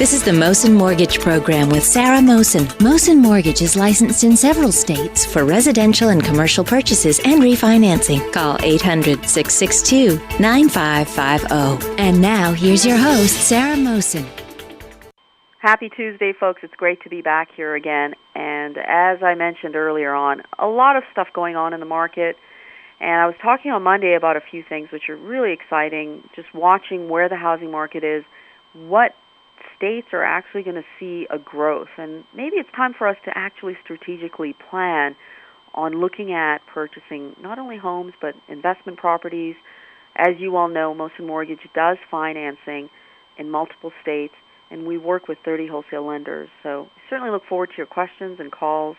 This is the Mohsin Mortgage Program with Sarah Mohsin. Mohsin Mortgage is licensed in several states for residential and commercial purchases and refinancing. Call 800-662-9550. And now, here's your host, Sarah Mohsin. Happy Tuesday, folks. It's great to be back here again. And as I mentioned earlier on, a lot of stuff going on in the market. And I was talking on Monday about a few things which are really exciting, just watching where the housing market is, what states are actually going to see a growth. And maybe it's time for us to actually strategically plan on looking at purchasing not only homes but investment properties. As you all know, Mohsin Mortgage does financing in multiple states, and we work with 30 wholesale lenders. So certainly look forward to your questions and calls.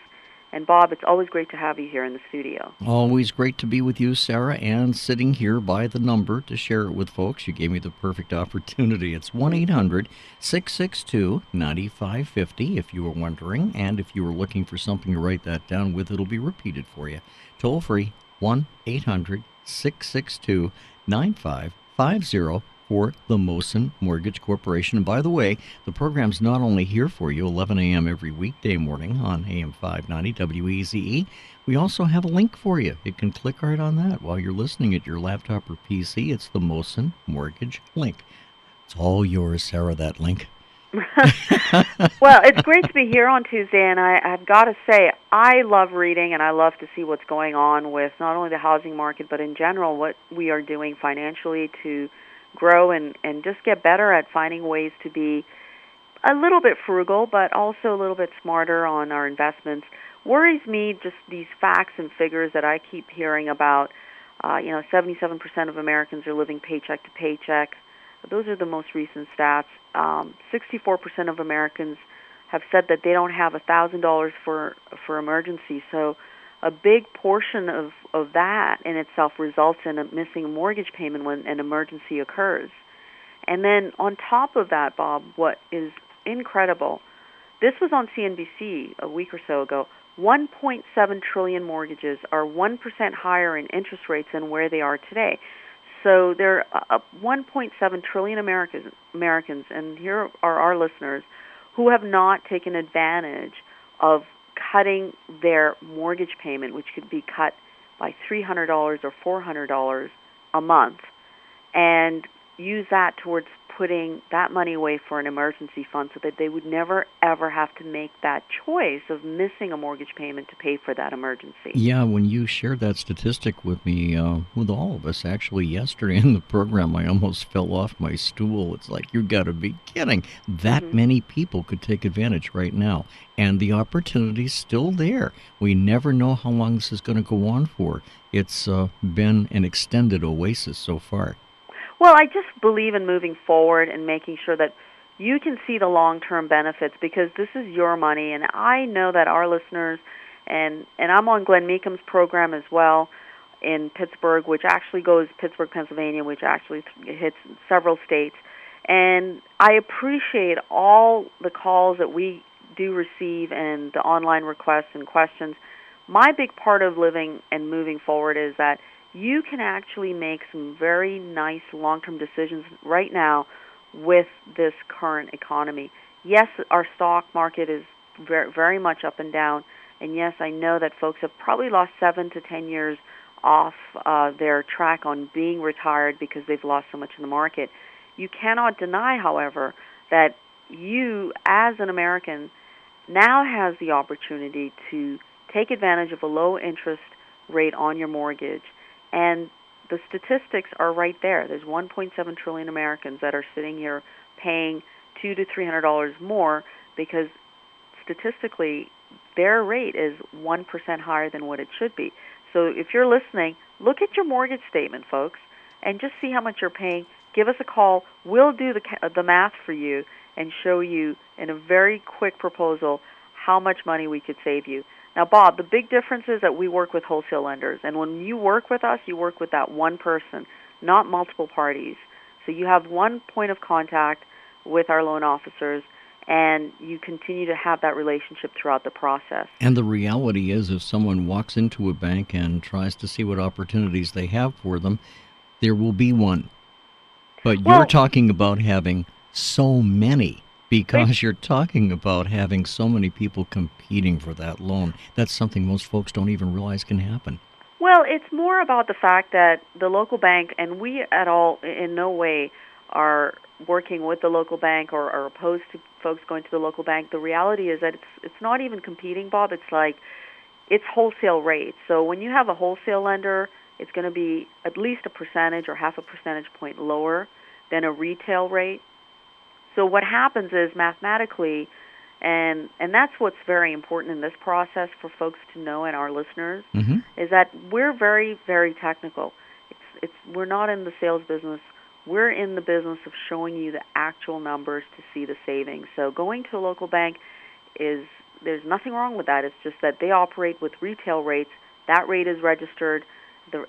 And Bob, it's always great to have you here in the studio. Always great to be with you, Sarah, and sitting here by the number to share it with folks. You gave me the perfect opportunity. It's 1-800-662-9550 if you were wondering. And if you were looking for something to write that down with, it'll be repeated for you. Toll free, 1-800-662-9550. For the Mohsin Mortgage Corporation. And by the way, the program's not only here for you 11 a.m. every weekday morning on AM 590 WEZE, we also have a link for you. You can click right on that while you're listening at your laptop or PC. It's the Mohsin Mortgage link. It's all yours, Sarah, that link. Well, it's great to be here on Tuesday, and I've got to say, I love reading, and I love to see what's going on with not only the housing market, but in general, what we are doing financially to grow and just get better at finding ways to be a little bit frugal, but also a little bit smarter on our investments. Worries me just these facts and figures that I keep hearing about. 77% of Americans are living paycheck to paycheck. Those are the most recent stats. 64% of Americans have said that they don't have $1,000 for emergency. So a big portion of that in itself results in a missing mortgage payment when an emergency occurs. And then on top of that, Bob, what is incredible, this was on CNBC a week or so ago, 1.7 trillion mortgages are 1% higher in interest rates than where they are today. So there are 1.7 trillion Americans, and here are our listeners, who have not taken advantage of cutting their mortgage payment, which could be cut by $300 or $400 a month, and use that towards putting that money away for an emergency fund so that they would never, ever have to make that choice of missing a mortgage payment to pay for that emergency. Yeah, when you shared that statistic with me, with all of us, actually, yesterday in the program, I almost fell off my stool. It's like, you got to be kidding. That many people could take advantage right now, and the opportunity's still there. We never know how long this is going to go on for. It's been an extended oasis so far. Well, I just believe in moving forward and making sure that you can see the long-term benefits, because this is your money. And I know that our listeners, and I'm on Glenn Meekum's program as well in Pittsburgh, which actually goes Pittsburgh, Pennsylvania, which actually hits several states. And I appreciate all the calls that we do receive and the online requests and questions. My big part of living and moving forward is that you can actually make some very nice long-term decisions right now with this current economy. Yes, our stock market is very, very much up and down, and yes, I know that folks have probably lost 7 to 10 years off their track on being retired because they've lost so much in the market. You cannot deny, however, that you, as an American, now has the opportunity to take advantage of a low interest rate on your mortgage. And the statistics are right there. There's 1.7 trillion Americans that are sitting here paying $200 to $300 more because statistically their rate is 1% higher than what it should be. So if you're listening, look at your mortgage statement, folks, and just see how much you're paying. Give us a call. We'll do the math for you and show you in a very quick proposal how much money we could save you. Now, Bob, the big difference is that we work with wholesale lenders, and when you work with us, you work with that one person, not multiple parties. So you have one point of contact with our loan officers, and you continue to have that relationship throughout the process. And the reality is, if someone walks into a bank and tries to see what opportunities they have for them, there will be one. But you're talking about having so many because you're talking about having so many people competing for that loan. That's something most folks don't even realize can happen. Well, it's more about the fact that the local bank, and we at all in no way are working with the local bank or are opposed to folks going to the local bank. The reality is that it's not even competing, Bob. It's like it's wholesale rates. So when you have a wholesale lender, it's going to be at least a percentage or half a percentage point lower than a retail rate. So what happens is mathematically, and that's what's very important in this process for folks to know and our listeners, is that we're very, very technical. We're not in the sales business. We're in the business of showing you the actual numbers to see the savings. So going to a local bank there's nothing wrong with that. It's just that they operate with retail rates. That rate is registered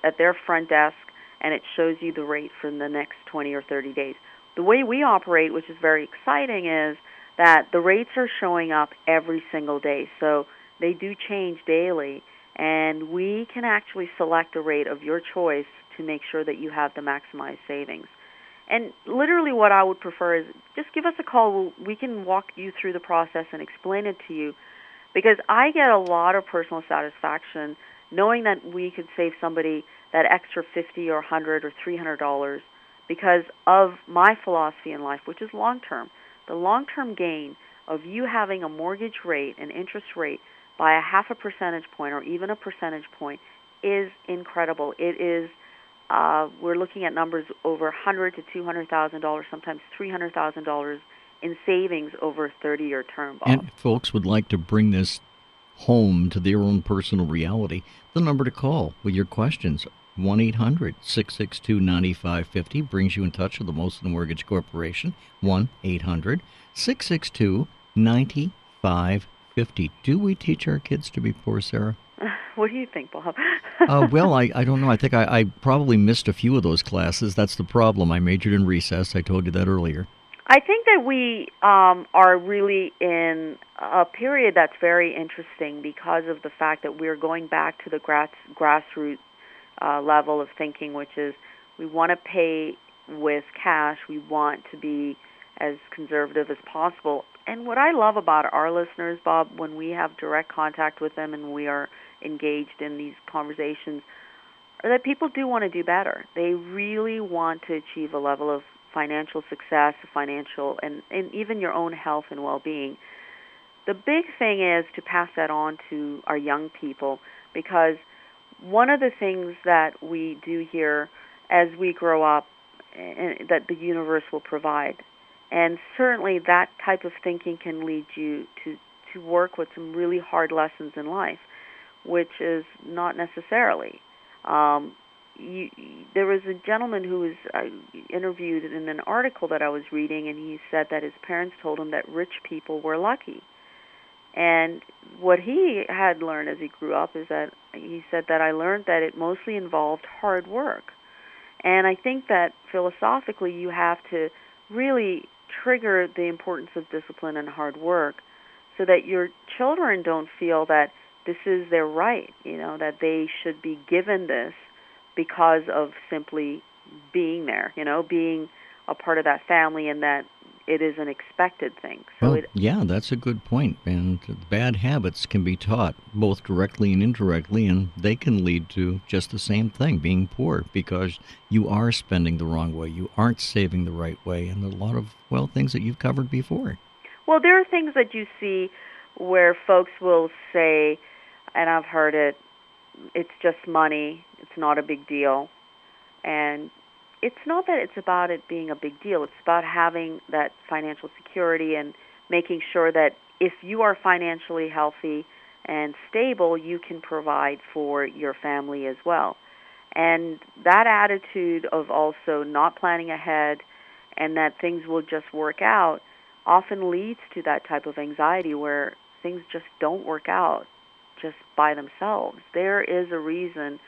at their front desk, and it shows you the rate for the next 20 or 30 days. The way we operate, which is very exciting, is that the rates are showing up every single day. So they do change daily, and we can actually select a rate of your choice to make sure that you have the maximized savings. And literally what I would prefer is just give us a call. We can walk you through the process and explain it to you, because I get a lot of personal satisfaction knowing that we could save somebody that extra $50 or $100 or $300 because of my philosophy in life, which is long-term. The long-term gain of you having a mortgage rate, an interest rate, by a half a percentage point or even a percentage point is incredible. It is, we're looking at numbers over $100,000 to $200,000, sometimes $300,000 in savings over a 30-year term, Bob. And if folks would like to bring this home to their own personal reality, the number to call with your questions, 1-800-662-9550, brings you in touch with the Mohsin Mortgage Corporation, 1-800-662-9550. Do we teach our kids to be poor, Sarah? What do you think, Bob? Well, I don't know. I think I probably missed a few of those classes. That's the problem. I majored in recess. I told you that earlier. I think that we are really in a period that's very interesting because of the fact that we're going back to the grassroots level of thinking, which is we want to pay with cash. We want to be as conservative as possible. And what I love about our listeners, Bob, when we have direct contact with them and we are engaged in these conversations, are that people do want to do better. They really want to achieve a level of financial success, financial, and even your own health and well-being. The big thing is to pass that on to our young people, because one of the things that we do here as we grow up, that the universe will provide, and certainly that type of thinking can lead you to work with some really hard lessons in life, which is not necessarily. There was a gentleman who was interviewed in an article that I was reading, and he said that his parents told him that rich people were lucky. And what he had learned as he grew up is that he said that I learned that it mostly involved hard work. And I think that philosophically you have to really trigger the importance of discipline and hard work so that your children don't feel that this is their right, that they should be given this because of simply being there, being a part of that family, and that it is an expected thing. So yeah, that's a good point. And bad habits can be taught both directly and indirectly, and they can lead to just the same thing, being poor, because you are spending the wrong way. You aren't saving the right way, and a lot of, things that you've covered before. Well, there are things that you see where folks will say, and I've heard it, it's just money, it's not a big deal. And it's not that it's about it being a big deal. It's about having that financial security and making sure that if you are financially healthy and stable, you can provide for your family as well. And that attitude of also not planning ahead and that things will just work out often leads to that type of anxiety where things just don't work out just by themselves. There is a reason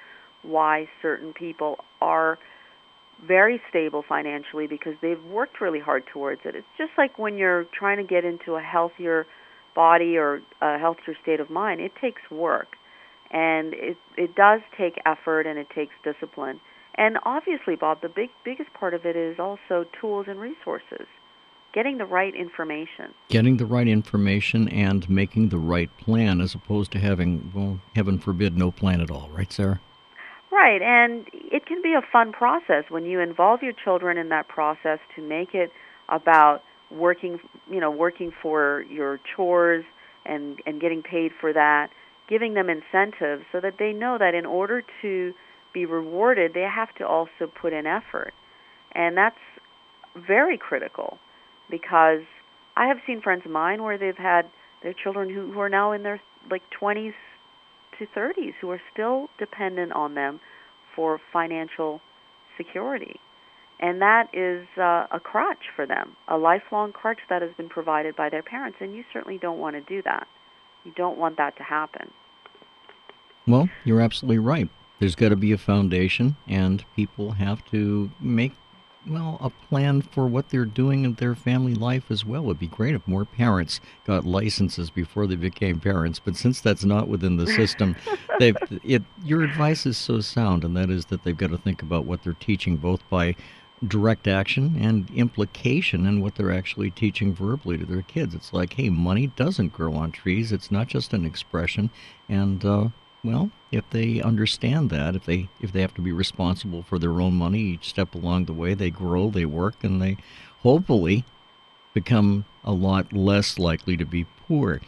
why certain people are very stable financially because they've worked really hard towards it. It's just like when you're trying to get into a healthier body or a healthier state of mind, it takes work. And it does take effort and it takes discipline. And obviously, Bob, the biggest part of it is also tools and resources. getting the right information. Getting the right information and making the right plan as opposed to having, well, heaven forbid, no plan at all. Right, Sarah? Right, and it can be a fun process when you involve your children in that process to make it about working for your chores and getting paid for that, giving them incentives so that they know that in order to be rewarded, they have to also put in effort. And that's very critical because I have seen friends of mine where they've had their children who are now in their 20s to 30s who are still dependent on them for financial security. And that is a crutch for them, a lifelong crutch that has been provided by their parents, and you certainly don't want to do that. You don't want that to happen. Well, you're absolutely right. There's got to be a foundation, and people have to make, well, a plan for what they're doing in their family life as well. It would be great if more parents got licenses before they became parents, but since that's not within the system, your advice is so sound, and that is that they've got to think about what they're teaching, both by direct action and implication in what they're actually teaching verbally to their kids. It's like, hey, money doesn't grow on trees. It's not just an expression, and well, if they understand that, if they have to be responsible for their own money each step along the way, they grow, they work, and they hopefully become a lot less likely to be poor.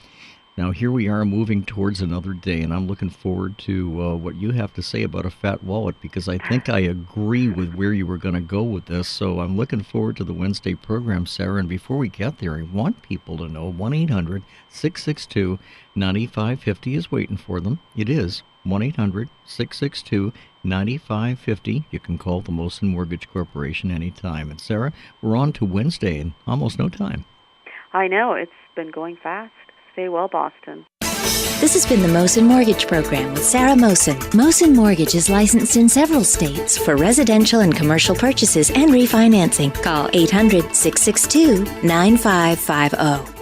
Now, here we are moving towards another day, and I'm looking forward to what you have to say about a fat wallet, because I think I agree with where you were going to go with this. So I'm looking forward to the Wednesday program, Sarah. And before we get there, I want people to know 1-800-662-9550 is waiting for them. It is 1-800-662-9550. You can call the Mohsin Mortgage Corporation anytime. And Sarah, we're on to Wednesday in almost no time. I know. It's been going fast. Stay well, Boston. This has been the Mohsin Mortgage Program with Sarah Mohsin. Mohsin Mortgage is licensed in several states for residential and commercial purchases and refinancing. Call 800-662-9550.